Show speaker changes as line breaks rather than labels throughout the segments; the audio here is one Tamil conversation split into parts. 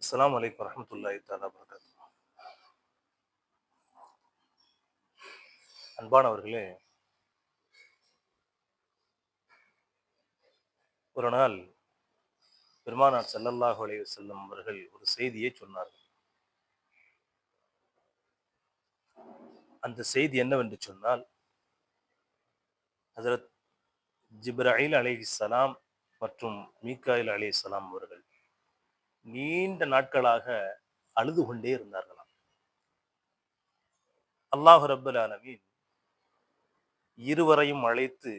அஸ்ஸலாமு அலைக்கும் வரஹ்மத்துல்லாஹி தஆலா வபரகாத்துஹு. அன்பானவர்களே, ஒரு நாள் பெருமானார் ஸல்லல்லாஹு அலைஹி வஸல்லம் அவர்கள் ஒரு செய்தியை சொன்னார்கள். அந்த செய்தி என்னவென்று சொன்னால், ஹஜ்ரத் ஜிப்ராயில் அலைஹிஸ்ஸலாம் மற்றும் மீகாயில் அலைஹிஸ்ஸலாம் அவர்கள் நீண்ட நாட்களாக அழுது கொண்டே இருந்தார்களாம். அல்லாஹ் ரப்பல் ஆலமீன் இருவரையும் அழைத்து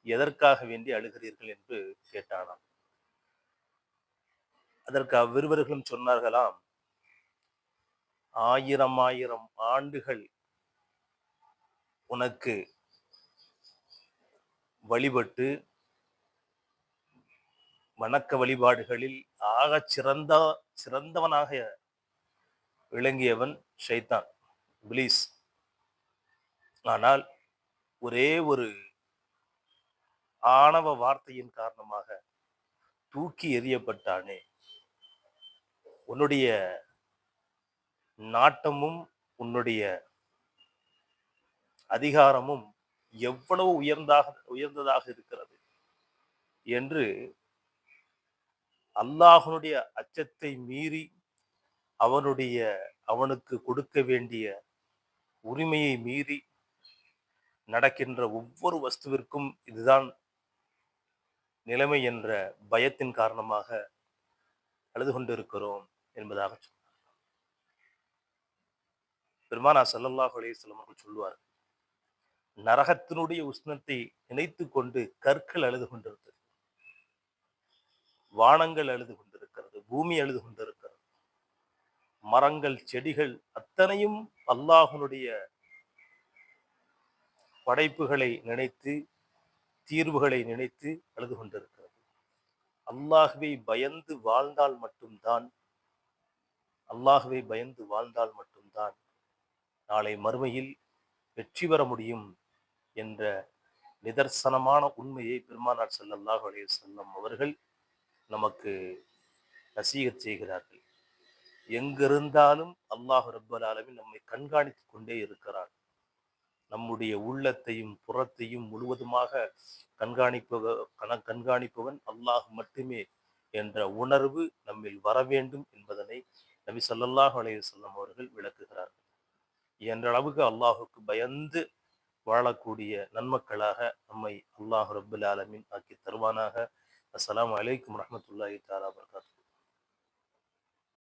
எதற்காக வேண்டி அழுகிறீர்கள் என்று கேட்டானாம். அதற்கு அவ்விருவர்களும் சொன்னார்களாம், ஆயிரம் ஆயிரம் ஆண்டுகள் உனக்கு வழிபட்டு வணக்க வழிபாடுகளில் ஆகச் சிறந்தவனாக விளங்கியவன் ஷைத்தான், இப்லீஸ். ஆனால் ஒரே ஒரு ஆணவ வார்த்தையின் காரணமாக தூக்கி எறியப்பட்டானே. உன்னுடைய நாட்டமும் உன்னுடைய அதிகாரமும் எவ்வளவு உயர்ந்ததாக இருக்கிறது என்று அல்லாஹ்வுடைய அச்சத்தை மீறி அவனுக்கு கொடுக்க வேண்டிய உரிமையை மீறி நடக்கின்ற ஒவ்வொரு வஸ்துவிற்கும் இதுதான் நிலைமை என்ற பயத்தின் காரணமாக அழுது கொண்டிருக்கிறோம் என்பதாக சொன்னார். பெருமானா ஸல்லல்லாஹு அலைஹி வஸல்லம் அவர்கள் சொல்லுவார், நரகத்தினுடைய உஷ்ணத்தை நினைத்து கொண்டு கற்கள் அழுது கொண்டிருக்கிறது, வானங்கள் அழுது கொண்டிருக்கிறது, பூமி அழுது கொண்டிருக்கிறது, மரங்கள் செடிகள் அத்தனையும் அல்லாஹ்வுடைய படைப்புகளை நினைத்து தீர்வுகளை நினைத்து அழுது கொண்டிருக்கிறது. அல்லாஹ்வை பயந்து வாழ்ந்தால் மட்டும்தான் நாளை மறுமையில் வெற்றி பெற முடியும் என்ற நிதர்சனமான உண்மையை பெருமானார் ஸல்லல்லாஹு அலைஹி வஸல்லம் அவர்கள் நமக்கு நசீகத் செய்கிறார்கள். எங்கிருந்தாலும் அல்லாஹ் ரப்பல் ஆலமீன் நம்மை கண்காணித்துக் கொண்டே இருக்கிறான். நம்முடைய உள்ளத்தையும் புறத்தையும் முழுவதுமாக கண்காணிப்பவன் அல்லாஹ் மட்டுமே என்ற உணர்வு நம்மில் வர வேண்டும் என்பதனை நபி ஸல்லல்லாஹு அலைஹி வஸல்லம் அவர்கள் விளக்குகிறார்கள். என்ற அளவுக்கு அல்லாஹுக்கு பயந்து வாழக்கூடிய நன்மக்களாக நம்மை அல்லாஹ் ரப்பல் ஆலமீன் ஆக்கி தருவானாக. அஸ்ஸலாமு அலைக்கும் வரஹ்மத்துல்லாஹி தஆலா வபரகாத்துஹு.